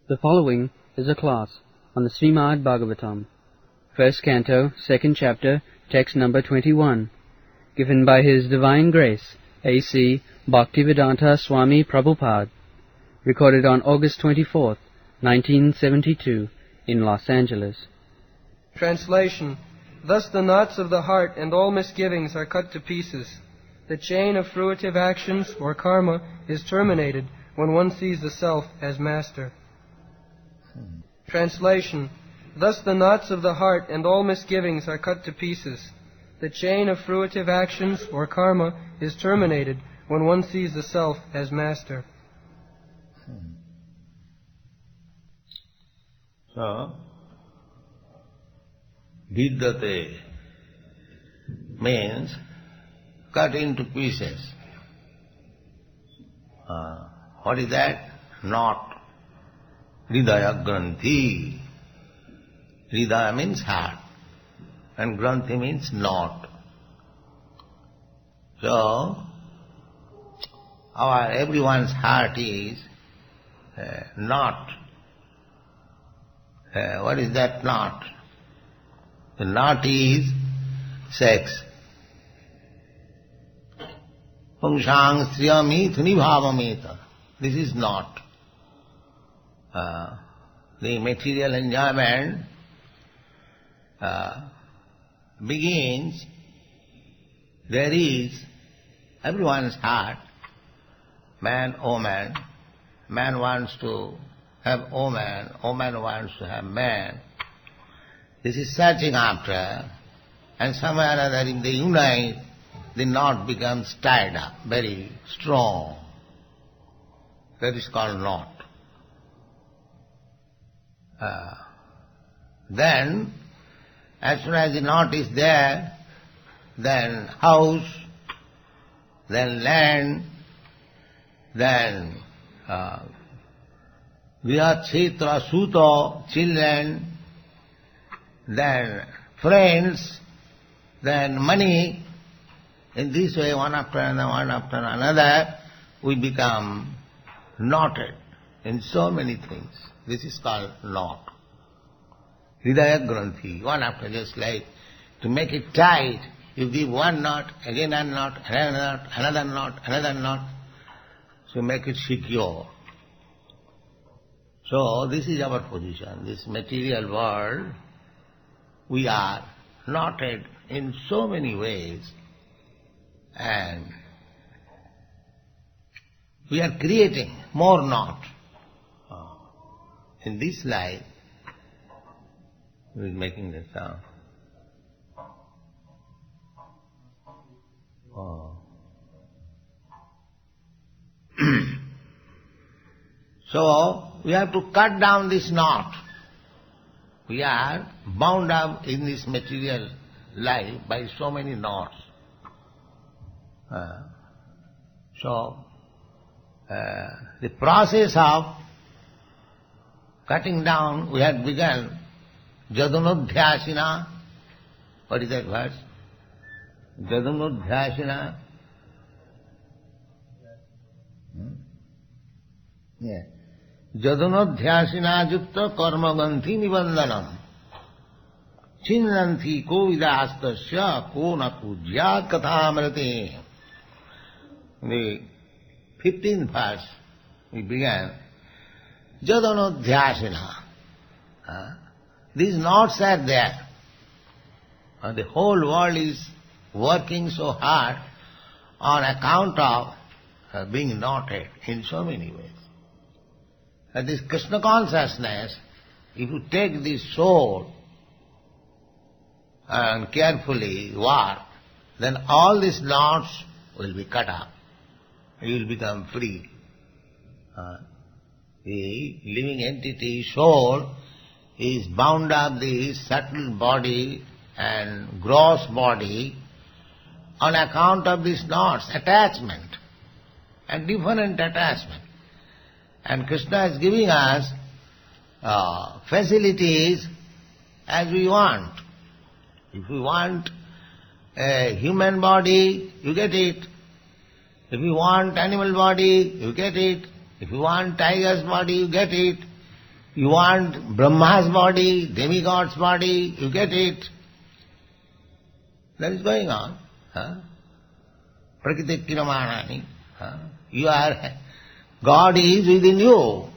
The following is a class on the Śrīmad-Bhāgavatam, first canto, second chapter, text number 21, given by His Divine Grace, A.C. Bhaktivedanta Swami Prabhupada, recorded on August 24th, 1972, in Los Angeles. Translation. Thus the knots of the heart and all misgivings are cut to pieces. The chain of fruitive actions, or karma, is terminated when one sees the self as master. Translation. Thus the knots of the heart and all misgivings are cut to pieces. The chain of fruitive actions, or karma, is terminated when one sees the self as master. So, vidyate means cut into pieces. What is that? Knot. Hridaya granthi. Hridaya means heart, and granthi means knot. So, everyone's heart is knot. What is that knot? The knot is sex. Pungsang striyami thuni bhavameta. This is knot. The material enjoyment begins. There is everyone's heart, man, woman. Man wants to have woman wants to have man. This is searching after, and somewhere or other if they unite, the knot becomes tied up, very strong. That is called knot. Then, as soon as the knot is there, then house, then land, then Vihat Kshetra, Suto, children, then friends, then money. In this way, one after another, we become knotted in so many things. This is called knot. Hridaya granthi, one after, just like to make it tight, you give one knot, again a knot, another knot, another knot, so make it secure. So this is our position. This material world, we are knotted in so many ways, and we are creating more knot. In this life, who is making the sound? So, we have to cut down this knot. We are bound up in this material life by so many knots. The process of cutting down, we had begun, Jadunodhyasina. What is that verse? Jadunodhyasina. Yeah. Jadunodhyasina yukta karmaganthi nibandanam. Chinnanthi ko vidastasya ko na pujya kathamrate. In the 15th verse, we began, Jadunodhyasina. These knots are there. The whole world is working so hard on account of being knotted in so many ways. And this Krishna consciousness, if you take this soul and carefully work, then all these knots will be cut up. You will become free. The living entity, soul, is bound up the subtle body and gross body on account of these knots, attachment, and different attachment. And Krishna is giving us facilities as we want. If we want a human body, you get it. If you want animal body, you get it. If you want tiger's body, you get it. You want Brahma's body, demigod's body, you get it. That is going on. Prakriti kiramanani. You are, God is within you,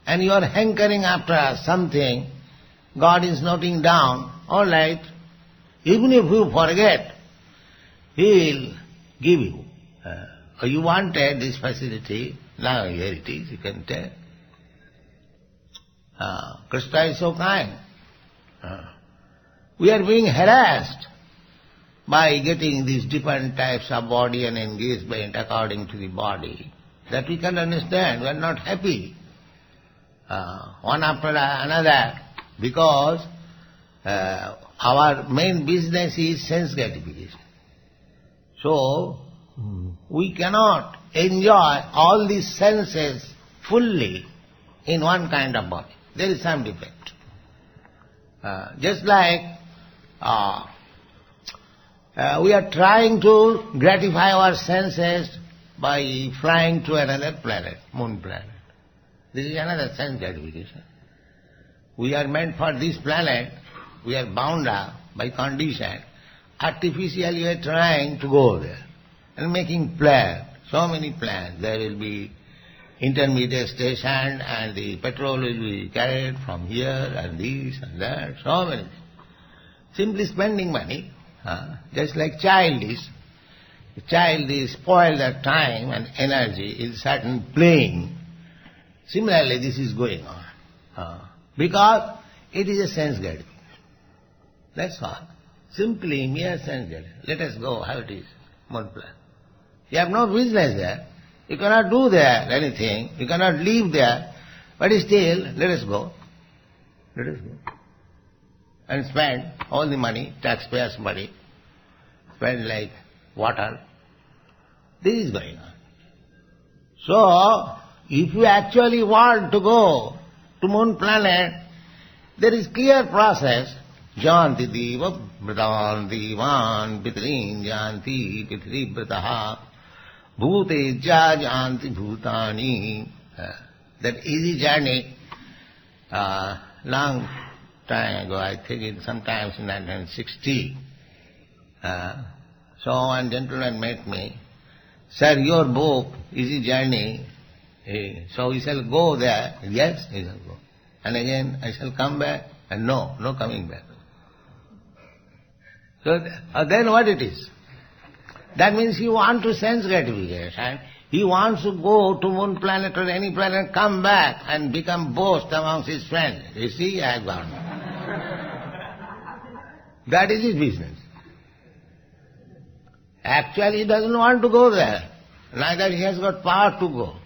and you are hankering after something. God is noting down, all right, even if you forget, He will give you. You wanted this facility, now here it is, you can tell. Krishna is so kind. We are being harassed by getting these different types of body and engagement according to the body. That we can understand. We are not happy. One after another, because our main business is sense gratification. So, we cannot enjoy all these senses fully in one kind of body. There is some defect. Just like we are trying to gratify our senses by flying to another planet, moon planet. This is another sense gratification. We are meant for this planet, we are bound up by condition. Artificially we are trying to go there and making plans, so many plans. There will be intermediate station and the petrol will be carried from here and this and that, so many things. Simply spending money, just like child is. The child is spoiled their time and energy in certain playing. Similarly, this is going on. Because it is a sense gratification. That's all. Simply mere sense gratification. Let us go how it is, one plan. You have no business there. You cannot do there anything. You cannot live there. But still, let us go. Let us go. And spend all the money, taxpayers' money. Spend like water. This is going on. So, if you actually want to go to moon planet, there is clear process. Janti diva bratan divan pitrin janti pitri brataha bhute ja janti bhutani. That easy journey, long time ago, I think it sometimes in 1960, so one gentleman met me. Sir, your book, Easy Journey, so we shall go there. Yes, we shall go. And again, I shall come back. And no coming back. So then what it is? That means he wants to sense gratification. He wants to go to moon planet or any planet, come back and become boast amongst his friends. You see, I have gone. That is his business. Actually, he doesn't want to go there. Neither he has got power to go.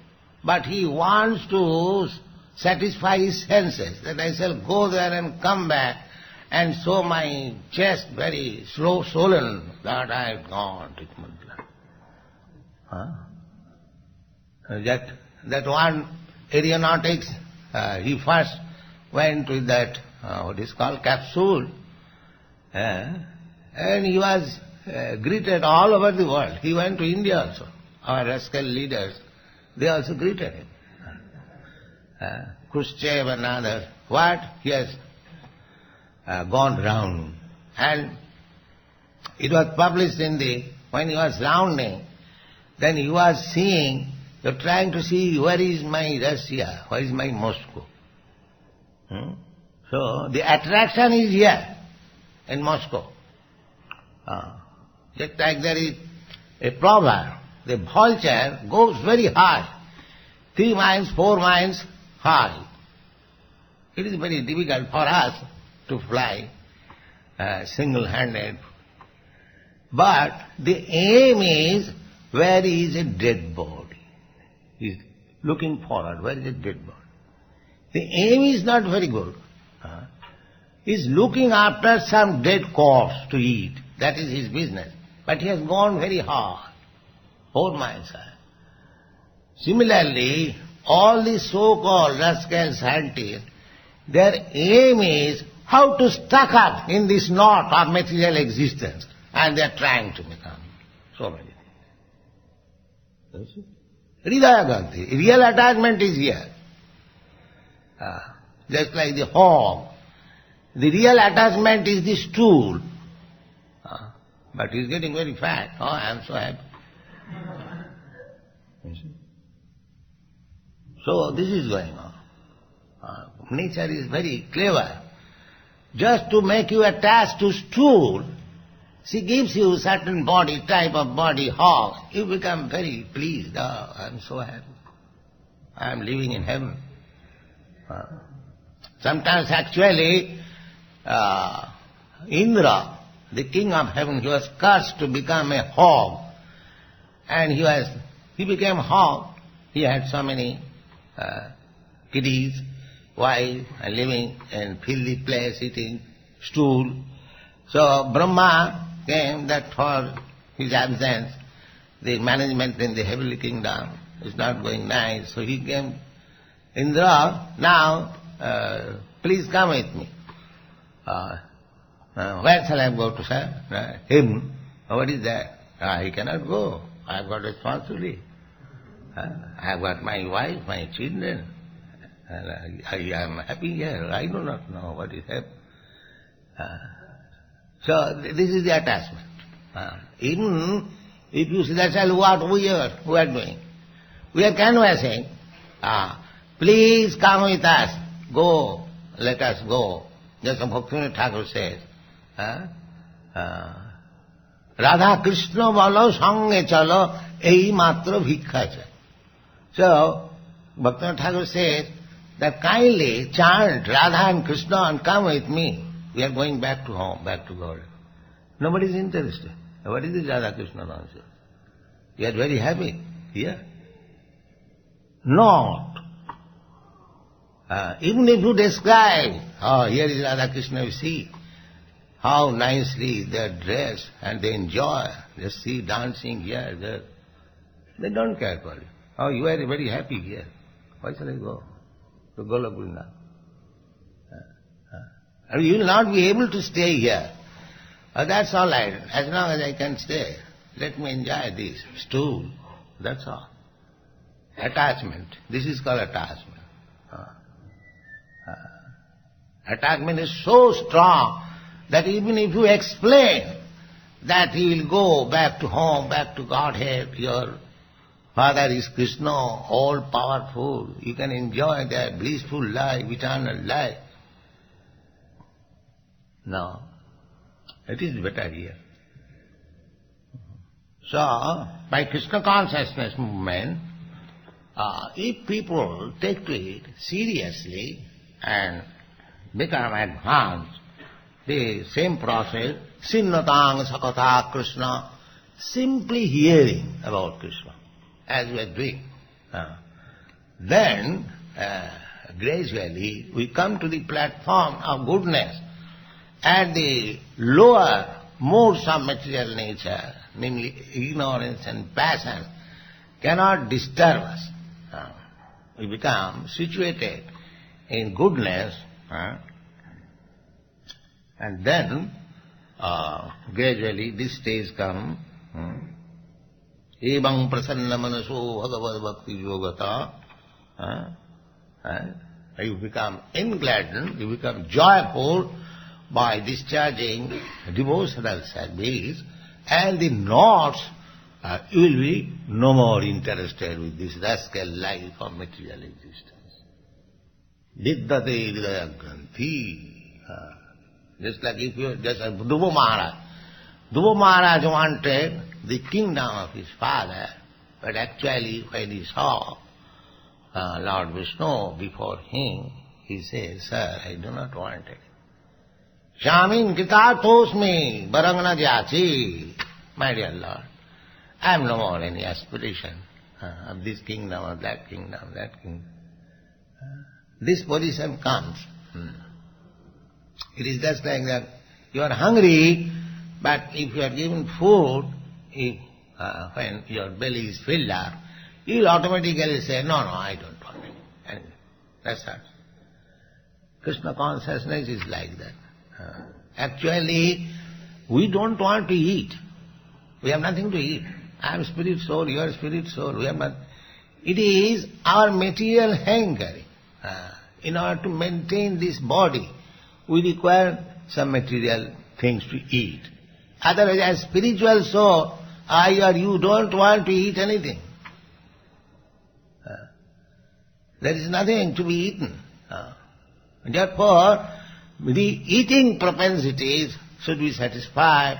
But he wants to satisfy his senses, that I shall go there and come back and show my chest very swollen that I have gone to Mundla. That one aeronautics, he first went with that, what is called capsule, and he was greeted all over the world. He went to India also. Our rascal leaders, they also greeted him. Khrushchev and others, what? He has gone round. And it was published when he was rounding, then he was seeing, you're trying to see where is my Russia, where is my Moscow. So the attraction is here, in Moscow. Just like there is a proverb, the vulture goes very high, 3 miles, 4 miles high. It is very difficult for us to fly single-handed. But the aim is, where is a dead body? He is looking forward, where is a dead body? The aim is not very good. He is looking after some dead corpse to eat. That is his business. But he has gone very high, 4 miles high. Similarly, all these so-called rascal scientists, their aim is how to stuck up in this knot of material existence. And they are trying to become so many things. Hridaya Gandhi, real attachment is here. just like the hog. The real attachment is the stool. But he's getting very fat. Oh, I am so happy. So this is going on. Nature is very clever. Just to make you attached to stool, she gives you certain body, type of body, hog. You become very pleased. Oh, I am so happy. I am living in heaven. Sometimes actually, Indra, the king of heaven, he was cursed to become a hog. And he became hog. He had so many kiddies, wife, and living in filthy place, eating stool. So Brahma came that for his absence, the management in the heavenly kingdom is not going nice. So he came, Indra, now please come with me. Where shall I go to, sir? Him. What is that? He cannot go. I have got responsibility. I have got my wife, my children. I am happy here. I do not know what is happening. So this is the attachment. Even if you see that's what we are doing. We are canvassing. Please come with us. Go. Let us go. Just Bhaktivinoda Thakur says. Radha Krishna bolo sange chalo ei matra bhikkha cha. So Bhaktivinoda Thakur says that kindly chant Radha and Krishna and come with me. We are going back to home, back to God. Nobody is interested. What is this Radha Krishna nonsense? You are very happy here. Not. Even if you describe, here is Radha Krishna, you see how nicely they are dressed and they enjoy. They see dancing here, there. They don't care for you. Oh, you are very happy here. Why shall I go to Golokunda? You will not be able to stay here. That's all right. As long as I can stay, let me enjoy this stool. That's all. Attachment. This is called attachment. Attachment is so strong that even if you explain that you will go back to home, back to Godhead, your Father is Krishna, all-powerful, you can enjoy that blissful life, eternal life. No. It is better here. So, by Krishna consciousness movement, if people take to it seriously and become advanced, the same process, Sinnatang Sakata Krishna, simply hearing about Krishna, as we are doing, then gradually we come to the platform of goodness, and the lower modes of material nature, namely ignorance and passion, cannot disturb us. We become situated in goodness, and then gradually this stage comes. Evang prasanna manaso bhagavad bhakti yogata. You become engladdened, you become joyful by discharging devotional service, and the knots, you will be no more interested with this rascal life of material existence. Viddate hridayagranthi. Just like if you just Dhruva Maharaj. Dhruva Maharaj wanted the kingdom of his father, but actually when he saw Lord Vishnu before him, he says, Sir, I do not want it. Shamin kitatosmi barangna jati. My dear Lord, I have no more any aspiration of this kingdom, of that kingdom, that kingdom. This position comes. It is just like that. You are hungry, but if you are given food, when your belly is filled up, you will automatically say, no, I don't want it. And that's all. Krishna consciousness is like that. Actually, we don't want to eat. We have nothing to eat. I am spirit soul, you are spirit soul. We have not. It is our material hankering. in order to maintain this body, we require some material things to eat. Otherwise, as spiritual soul, I or you don't want to eat anything. There is nothing to be eaten. Therefore, the eating propensities should be satisfied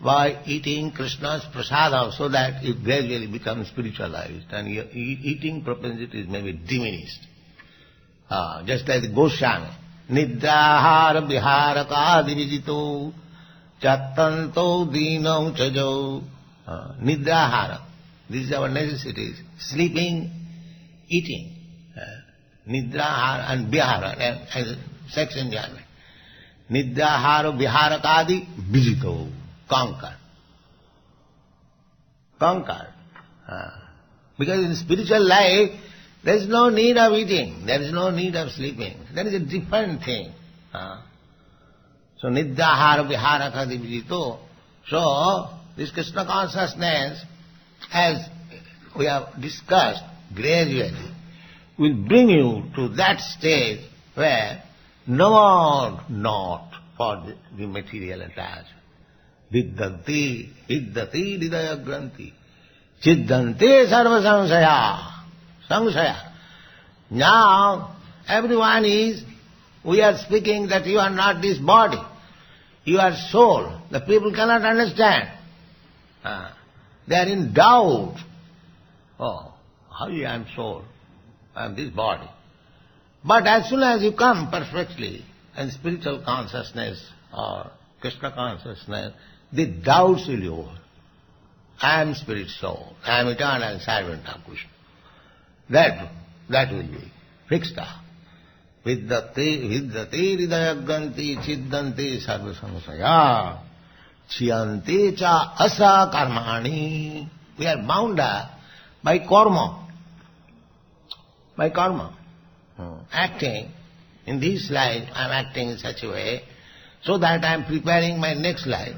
by eating Krishna's prasadam so that it gradually becomes spiritualized and your eating propensities may be diminished. Just like the Goswami. Nidrahara viharaka divijito chattanto dino chajo. Nidrahara. These are our necessities. Sleeping, eating. Nidrahara and vihara, and sex enjoyment. Nidrahara viharakadi vijito. Conquer. Because in spiritual life, there is no need of eating, there is no need of sleeping. That is a different thing. So, nidrahara viharakadi vijito. So, this Krishna consciousness, as we have discussed, gradually will bring you to that stage where no more not for the material attachment. Viddati hidaya granthi chiddante sarva samsaya. Now, we are speaking that you are not this body, you are soul. The people cannot understand. They are in doubt. Oh, how I am soul? I am this body. But as soon as you come perfectly in spiritual consciousness or Krishna consciousness, the doubts will be over. I am spirit soul. I am eternal servant of Krishna. That will be fixed up. Viddati hridaya granthi chiddante sarva samsaya chiyante cha asa karmani. We are bound up by karma. Acting in this life, I am acting in such a way so that I am preparing my next life.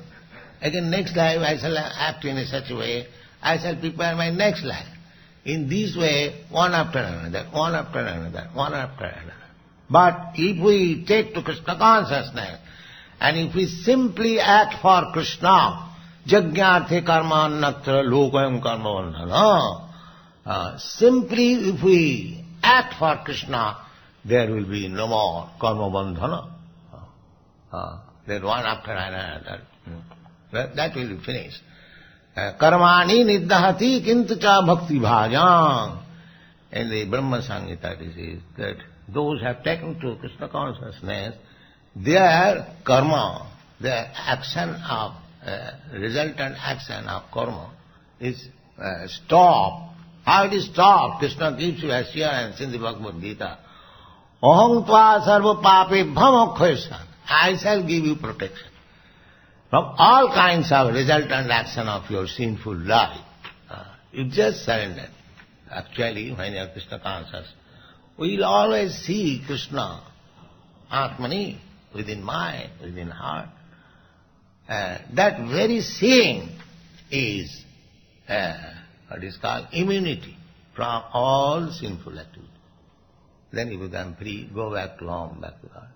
Again, next life I shall act in such a way, I shall prepare my next life. In this way, one after another. But if we take to Krishna consciousness, and if we simply act for Krishna, jajñārthe karmānnatra lokayam karma bandhana, simply if we act for Krishna, there will be no more karma bandhana. Then one after another. That will be finished. Karmani niddhati kintu cha bhakti bhajam. In the Brahma Samhita it is that those who have taken to Krishna consciousness, their karma, their action of, resultant action of karma is stopped. How it is stopped? Krishna gives you assurance in the Bhagavad Gita. Aham tva sarva pape bhamokkhayasana. I shall give you protection from all kinds of resultant action of your sinful life. You just surrender. Actually, when you are Krishna conscious, we will always see Krishna, Atmani, within mind, within heart. That very seeing is what is called immunity from all sinful activity. Then you become free, go back to home, back to God.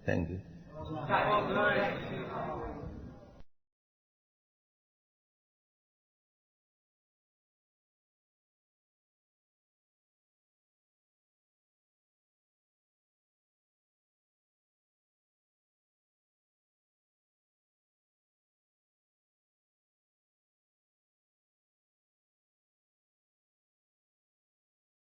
Thank you.